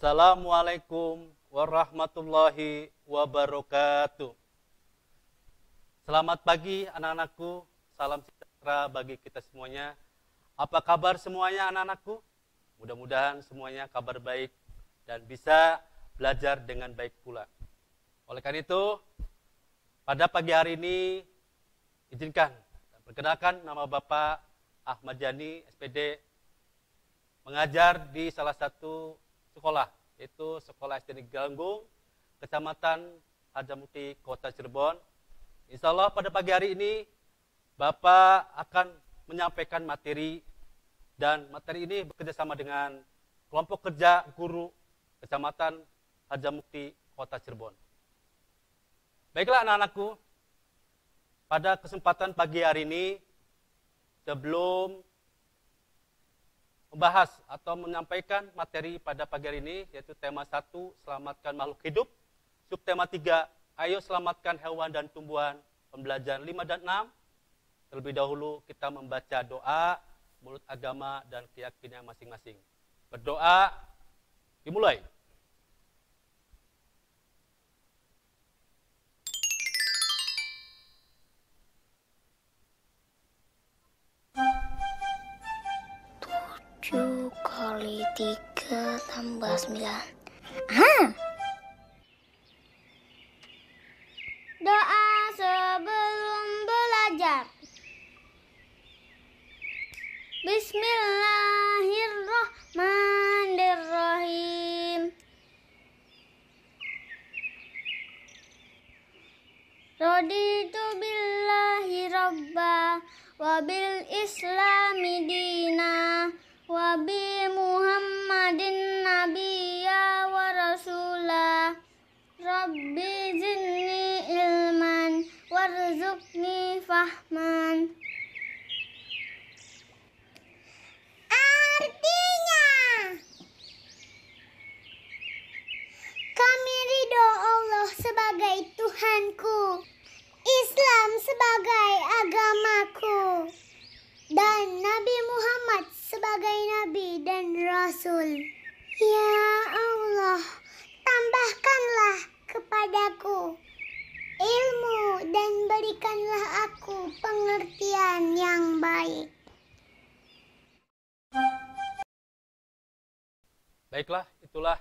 Assalamualaikum warahmatullahi wabarakatuh. Selamat pagi anak-anakku, salam sejahtera bagi kita semuanya. Apa kabar semuanya anak-anakku? Mudah-mudahan semuanya kabar baik dan bisa belajar dengan baik pula. Oleh karena itu, pada pagi hari ini, izinkan perkenalkan nama Bapak Ahmad Yani, SPD, mengajar di salah satu sekolah, yaitu Sekolah SD Negeri Galunggung, Kecamatan Harjamukti, Kota Cirebon. Insya Allah pada pagi hari ini, Bapak akan menyampaikan materi, dan materi ini bekerjasama dengan kelompok kerja guru Kecamatan Harjamukti, Kota Cirebon. Baiklah anak-anakku, pada kesempatan pagi hari ini, sebelum membahas atau menyampaikan materi pada pagi hari ini, yaitu tema 1, selamatkan makhluk hidup, subtema 3, ayo selamatkan hewan dan tumbuhan, pembelajaran 5 dan 6. Terlebih dahulu kita membaca doa menurut agama dan keyakinan masing-masing. Berdoa, dimulai. Kali 3 tambah 9. Doa sebelum belajar. Bismillahirrahmanirrahim. Raditu billahi rabba wa bil islami dina wa bi Muhammadin nabiyya wa rasulah. Rabbi zidni ilman warzuqni fahman. Artinya, kami ridho Allah sebagai Tuhanku, Islam sebagai agamaku, dan Nabi Muhammad sebagai Nabi dan Rasul. Ya Allah, tambahkanlah kepadaku ilmu dan berikanlah aku pengertian yang baik. Baiklah, itulah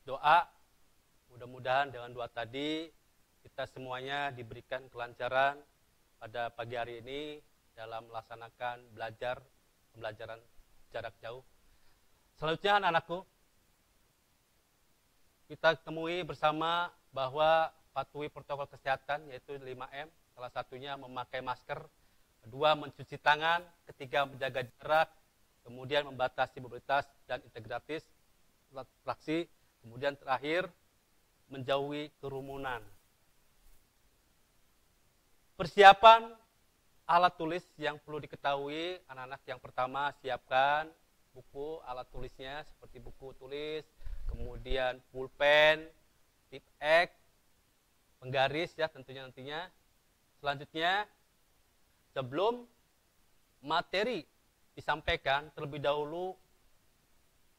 doa. Mudah-mudahan dengan doa tadi kita semuanya diberikan kelancaran pada pagi hari ini dalam melaksanakan pembelajaran jarak jauh. Selanjutnya anak-anakku, kita temui bersama bahwa patuhi protokol kesehatan, yaitu 5M, salah satunya memakai masker, kedua mencuci tangan, ketiga menjaga jarak, kemudian membatasi mobilitas dan integratis interaksi, kemudian terakhir menjauhi kerumunan. Persiapan alat tulis yang perlu diketahui anak-anak, yang pertama siapkan buku alat tulisnya seperti buku tulis, kemudian pulpen, tip X, penggaris ya tentunya nantinya. Selanjutnya, sebelum materi disampaikan, terlebih dahulu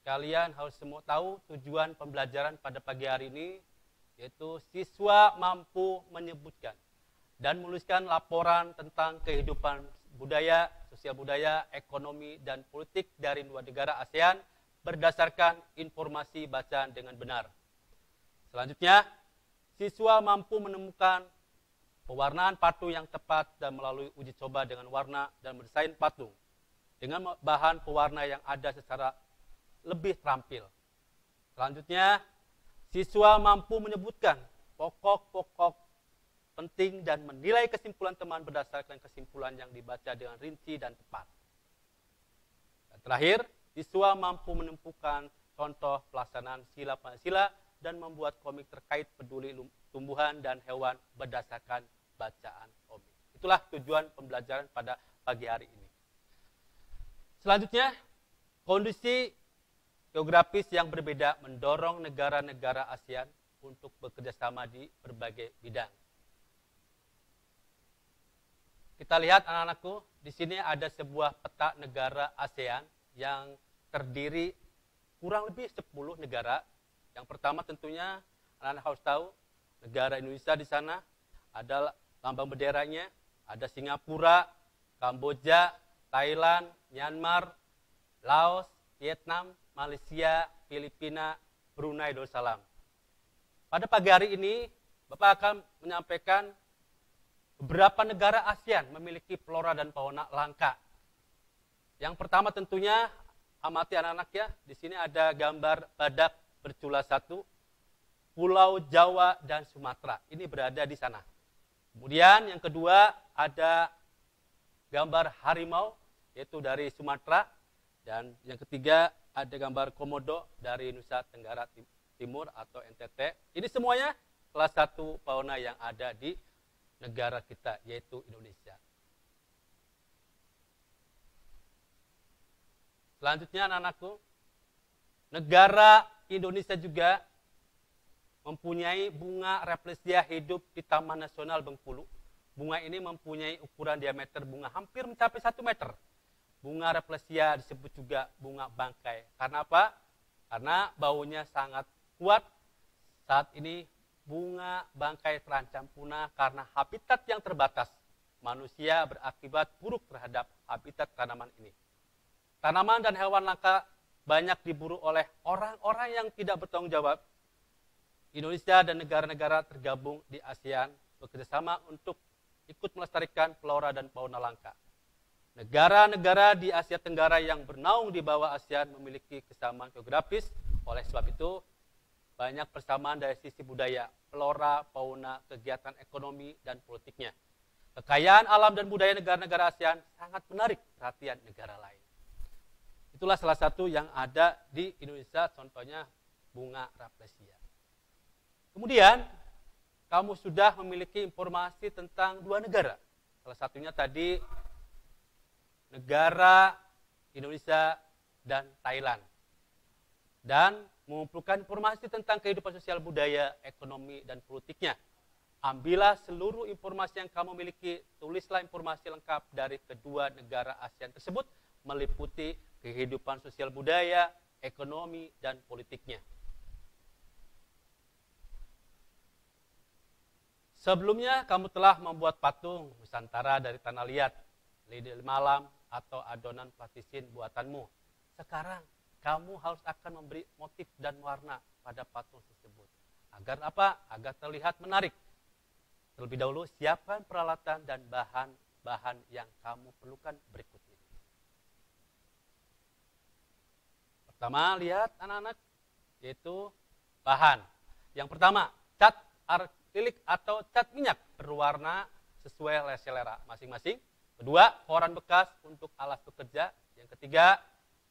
kalian harus semua tahu tujuan pembelajaran pada pagi hari ini, yaitu siswa mampu menyebutkan dan menuliskan laporan tentang kehidupan budaya, sosial budaya, ekonomi, dan politik dari dua negara ASEAN berdasarkan informasi bacaan dengan benar. Selanjutnya, siswa mampu menemukan pewarnaan patung yang tepat dan melalui uji coba dengan warna dan mendesain patung dengan bahan pewarna yang ada secara lebih terampil. Selanjutnya, siswa mampu menyebutkan pokok-pokok penting dan menilai kesimpulan teman berdasarkan kesimpulan yang dibaca dengan rinci dan tepat. Dan terakhir, siswa mampu menemukan contoh pelaksanaan sila Pancasila dan membuat komik terkait peduli tumbuhan dan hewan berdasarkan bacaan komik. Itulah tujuan pembelajaran pada pagi hari ini. Selanjutnya, kondisi geografis yang berbeda mendorong negara-negara ASEAN untuk bekerjasama di berbagai bidang. Kita lihat anak-anakku, di sini ada sebuah peta negara ASEAN yang terdiri kurang lebih 10 negara. Yang pertama tentunya anak-anak harus tahu negara Indonesia di sana, ada lambang benderanya, ada Singapura, Kamboja, Thailand, Myanmar, Laos, Vietnam, Malaysia, Filipina, Brunei Darussalam. Pada pagi hari ini, Bapak akan menyampaikan beberapa negara ASEAN memiliki flora dan fauna langka. Yang pertama tentunya, amati anak-anak ya, di sini ada gambar badak bercula 1, Pulau Jawa dan Sumatera. Ini berada di sana. Kemudian yang kedua ada gambar harimau, yaitu dari Sumatera. Dan yang ketiga ada gambar komodo dari Nusa Tenggara Timur atau NTT. Ini semuanya salah satu fauna yang ada di negara kita, yaitu Indonesia. Selanjutnya anak-anakku, negara Indonesia juga mempunyai bunga Rafflesia hidup di Taman Nasional Bengkulu. Bunga ini mempunyai ukuran diameter bunga hampir mencapai 1 meter. Bunga Rafflesia disebut juga bunga bangkai. Karena apa? Karena baunya sangat kuat. Saat ini bunga bangkai terancam punah karena habitat yang terbatas. Manusia berakibat buruk terhadap habitat tanaman ini. Tanaman dan hewan langka banyak diburu oleh orang-orang yang tidak bertanggung jawab. Indonesia dan negara-negara tergabung di ASEAN bekerjasama untuk ikut melestarikan flora dan fauna langka. Negara-negara di Asia Tenggara yang bernaung di bawah ASEAN memiliki kesamaan geografis. Oleh sebab itu, banyak persamaan dari sisi budaya, flora, fauna, kegiatan ekonomi, dan politiknya. Kekayaan alam dan budaya negara-negara ASEAN sangat menarik perhatian negara lain. Itulah salah satu yang ada di Indonesia, contohnya bunga Rafflesia. Kemudian, kamu sudah memiliki informasi tentang 2 negara. Salah satunya tadi negara Indonesia dan Thailand. Dan mengumpulkan informasi tentang kehidupan sosial budaya, ekonomi, dan politiknya. Ambillah seluruh informasi yang kamu miliki, tulislah informasi lengkap dari kedua negara ASEAN tersebut, meliputi kehidupan sosial budaya, ekonomi, dan politiknya. Sebelumnya kamu telah membuat patung Nusantara dari tanah liat, lidi malam, atau adonan plastisin buatanmu. Sekarang kamu harus akan memberi motif dan warna pada patung tersebut. Agar apa? Agar terlihat menarik. Terlebih dahulu siapkan peralatan dan bahan-bahan yang kamu perlukan berikut ini. Pertama, lihat anak-anak, yaitu bahan. Yang pertama, cat akrilik atau cat minyak berwarna sesuai selera masing-masing. Kedua, koran bekas untuk alas bekerja. Yang ketiga,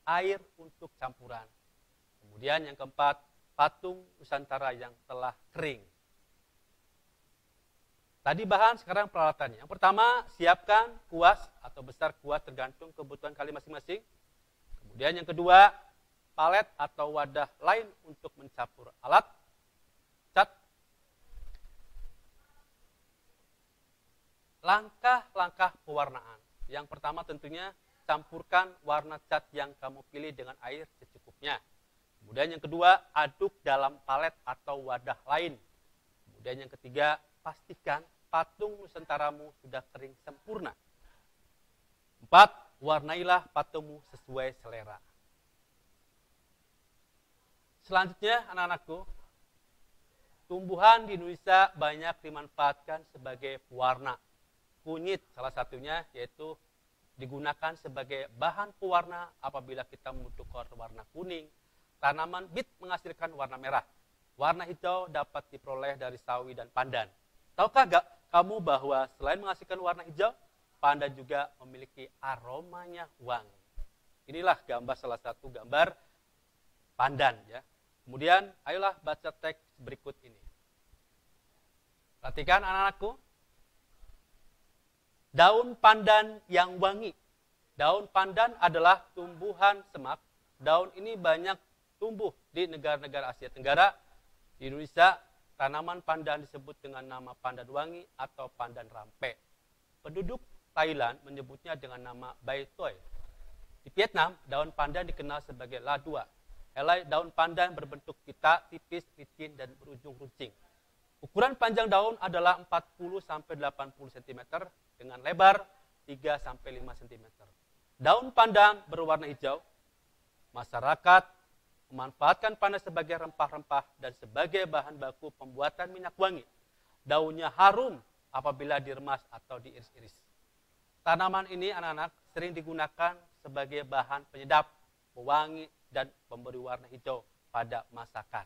air untuk campuran. Kemudian yang keempat, patung Nusantara yang telah kering. Tadi bahan, sekarang peralatannya. Yang pertama, siapkan kuas atau besar kuas tergantung kebutuhan kalian masing-masing. Kemudian yang kedua, palet atau wadah lain untuk mencampur alat cat. Langkah-langkah pewarnaan. Yang pertama tentunya campurkan warna cat yang kamu pilih dengan air secukupnya. Kemudian yang kedua, aduk dalam palet atau wadah lain. Kemudian yang ketiga, pastikan patung Nusantaramu sudah kering sempurna. 4. Warnailah patungmu sesuai selera. Selanjutnya, anak-anakku, tumbuhan di Indonesia banyak dimanfaatkan sebagai pewarna. Kunyit salah satunya, yaitu digunakan sebagai bahan pewarna apabila kita membutuhkan warna kuning. Tanaman bit menghasilkan warna merah. Warna hijau dapat diperoleh dari sawi dan pandan. Tahukah gak kamu bahwa selain menghasilkan warna hijau, pandan juga memiliki aromanya wangi. Inilah gambar, salah satu gambar pandan ya. Kemudian ayolah baca teks berikut ini. Perhatikan anak-anakku. Daun pandan yang wangi. Daun pandan adalah tumbuhan semak. Daun ini banyak tumbuh di negara-negara Asia Tenggara. Di Indonesia, tanaman pandan disebut dengan nama pandan wangi atau pandan rampe. Penduduk Thailand menyebutnya dengan nama bai toi. Di Vietnam, daun pandan dikenal sebagai la dua. Helai daun pandan berbentuk pita, tipis, licin, dan berujung runcing. Ukuran panjang daun adalah 40-80 cm dengan lebar 3-5 cm. Daun pandan berwarna hijau. Masyarakat memanfaatkan pandan sebagai rempah-rempah dan sebagai bahan baku pembuatan minyak wangi. Daunnya harum apabila diremas atau diiris-iris. Tanaman ini anak-anak sering digunakan sebagai bahan penyedap, pewangi, dan pemberi warna hijau pada masakan.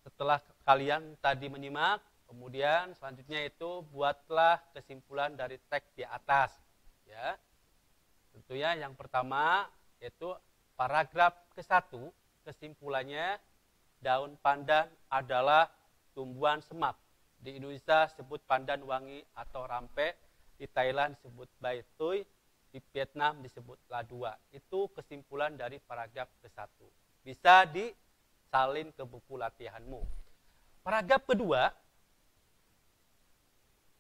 Setelah kalian tadi menyimak, kemudian selanjutnya itu buatlah kesimpulan dari teks di atas. Ya, tentunya yang pertama yaitu paragraf ke-1, kesimpulannya daun pandan adalah tumbuhan semak. Di Indonesia sebut pandan wangi atau rampe, di Thailand disebut bai tui, di Vietnam disebut ladua. Itu kesimpulan dari paragraf ke-1. Bisa disalin ke buku latihanmu. Paragraf kedua,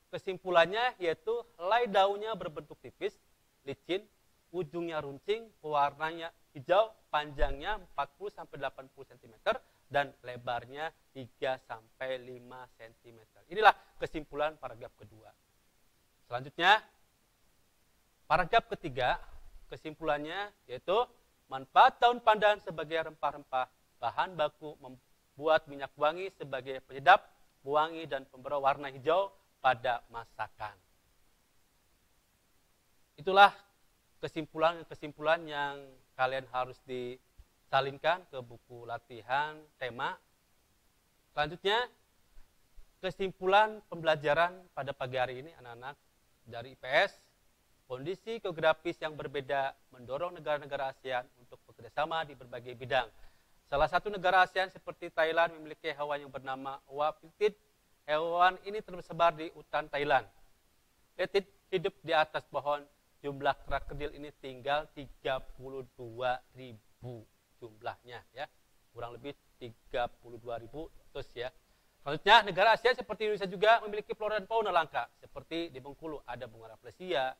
kesimpulannya yaitu helai daunnya berbentuk tipis, licin, ujungnya runcing, warnanya hijau, panjangnya 40-80 cm, dan lebarnya 3-5 cm. Inilah kesimpulan paragraf kedua. Selanjutnya, paragraf ketiga, kesimpulannya yaitu manfaat daun pandan sebagai rempah-rempah, bahan baku membuat minyak wangi sebagai penyedap, pewangi, dan pemberi warna hijau pada masakan. Itulah kesimpulan-kesimpulan yang kalian harus disalinkan ke buku latihan tema. Selanjutnya, kesimpulan pembelajaran pada pagi hari ini anak-anak dari IPS. Kondisi geografis yang berbeda mendorong negara-negara ASEAN untuk bekerjasama di berbagai bidang. Salah satu negara ASEAN seperti Thailand memiliki hewan yang bernama oa pitit. Hewan ini tersebar di hutan Thailand. Pitit hidup di atas pohon. Jumlah krokodil ini tinggal 32.000 jumlahnya, ya, kurang lebih 32.000 terus ya. Selanjutnya, negara Asia seperti Indonesia juga memiliki flora dan fauna langka. Seperti di Bengkulu ada bunga rafflesia,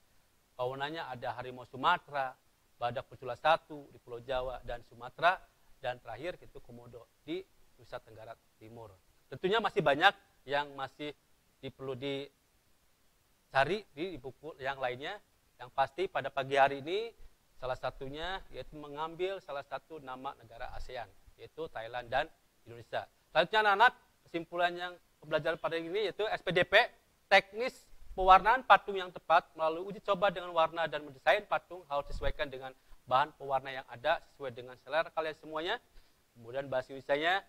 faunanya ada harimau Sumatera, badak bercula satu di Pulau Jawa dan Sumatera, dan terakhir itu komodo di Nusa Tenggara Timur. Tentunya masih banyak yang masih perlu dicari di buku yang lainnya. Yang pasti pada pagi hari ini salah satunya yaitu mengambil salah satu nama negara ASEAN, yaitu Thailand dan Indonesia. Selanjutnya anak-anak, kesimpulan yang pembelajaran pada ini yaitu SPDP, teknis pewarnaan patung yang tepat melalui uji coba dengan warna dan mendesain patung harus disesuaikan dengan bahan pewarna yang ada sesuai dengan selera kalian semuanya. Kemudian bahasa Indonesianya,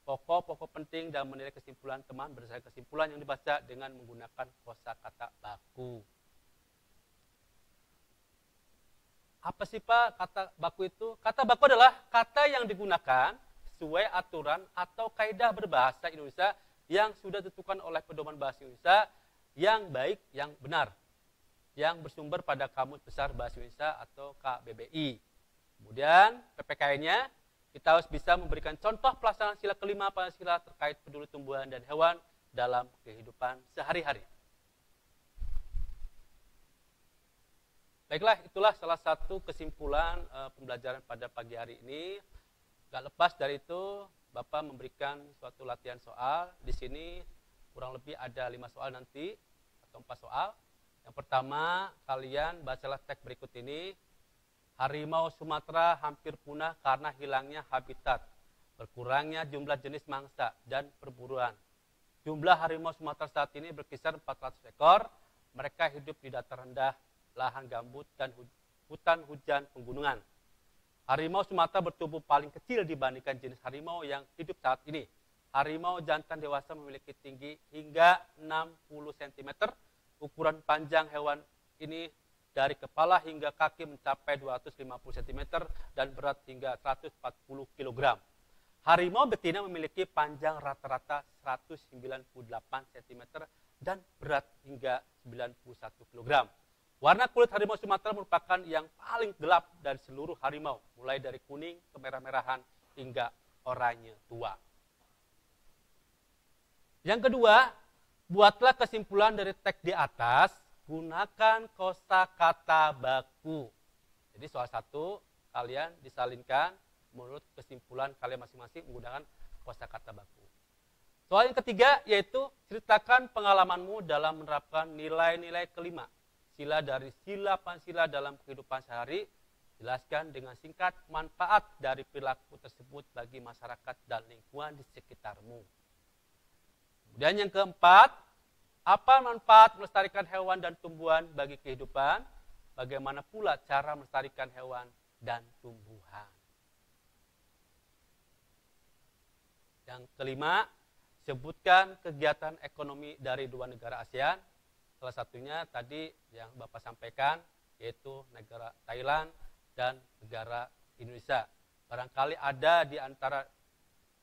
pokok-pokok penting dan menilai kesimpulan teman berdasarkan kesimpulan yang dibaca dengan menggunakan kosakata baku. Apa sih Pak kata baku itu? Kata baku adalah kata yang digunakan sesuai aturan atau kaidah berbahasa Indonesia yang sudah ditentukan oleh pedoman bahasa Indonesia yang baik, yang benar, yang bersumber pada Kamus Besar Bahasa Indonesia atau KBBI. Kemudian PPKN-nya kita harus bisa memberikan contoh pelaksanaan sila kelima Pancasila terkait peduli tumbuhan dan hewan dalam kehidupan sehari-hari. Baiklah, itulah salah satu kesimpulan pembelajaran pada pagi hari ini. Gak lepas dari itu, Bapak memberikan suatu latihan soal. Di sini kurang lebih ada 5 soal nanti, atau 4 soal. Yang pertama, kalian bacalah teks berikut ini. Harimau Sumatera hampir punah karena hilangnya habitat, berkurangnya jumlah jenis mangsa, dan perburuan. Jumlah harimau Sumatera saat ini berkisar 400 ekor. Mereka hidup di datar rendah, lahan gambut, dan hutan hujan penggunungan. Harimau Sumatera bertubuh paling kecil dibandingkan jenis harimau yang hidup saat ini. Harimau jantan dewasa memiliki tinggi hingga 60 cm. Ukuran panjang hewan ini dari kepala hingga kaki mencapai 250 cm dan berat hingga 140 kg. Harimau betina memiliki panjang rata-rata 198 cm dan berat hingga 91 kg. Warna kulit harimau Sumatera merupakan yang paling gelap dari seluruh harimau, mulai dari kuning, kemerah-merahan, hingga oranye tua. Yang kedua, buatlah kesimpulan dari teks di atas, gunakan kosakata baku. Jadi soal 1 kalian disalinkan menurut kesimpulan kalian masing-masing menggunakan kosakata baku. Soal yang ketiga yaitu ceritakan pengalamanmu dalam menerapkan nilai-nilai kelima. Sila dari sila Pancasila dalam kehidupan sehari. Jelaskan dengan singkat manfaat dari perilaku tersebut bagi masyarakat dan lingkungan di sekitarmu. Kemudian yang keempat, apa manfaat melestarikan hewan dan tumbuhan bagi kehidupan? Bagaimana pula cara melestarikan hewan dan tumbuhan? Yang kelima, sebutkan kegiatan ekonomi dari 2 negara ASEAN. Salah satunya tadi yang Bapak sampaikan, yaitu negara Thailand dan negara Indonesia. Barangkali ada di antara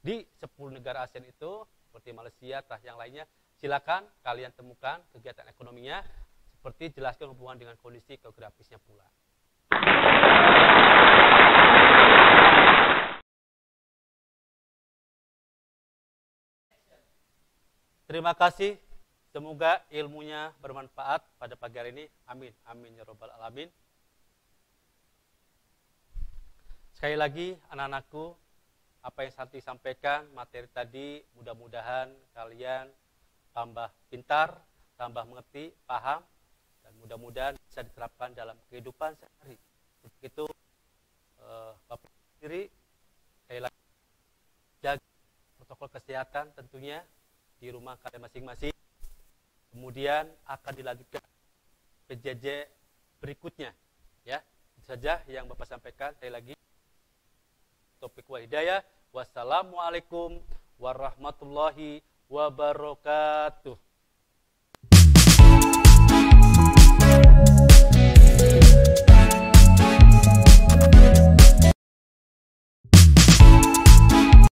di 10 negara ASEAN itu, seperti Malaysia atau yang lainnya, silakan kalian temukan kegiatan ekonominya, seperti jelaskan hubungan dengan kondisi geografisnya pula. Terima kasih. Semoga ilmunya bermanfaat pada pagi hari ini. Amin. Amin ya robbal alamin. Sekali lagi anak-anakku, apa yang Santi sampaikan, materi tadi mudah-mudahan kalian tambah pintar, tambah mengerti, paham, dan mudah-mudahan bisa diterapkan dalam kehidupan sehari. Untuk itu, Bapak sendiri, sekali lagi, jaga protokol kesehatan tentunya di rumah kalian masing-masing. Kemudian akan dilanjutkan PJJ berikutnya. Ya, itu saja yang Bapak sampaikan. Sekali lagi, taufiq wal hidayah. Wassalamualaikum warahmatullahi wabarakatuh.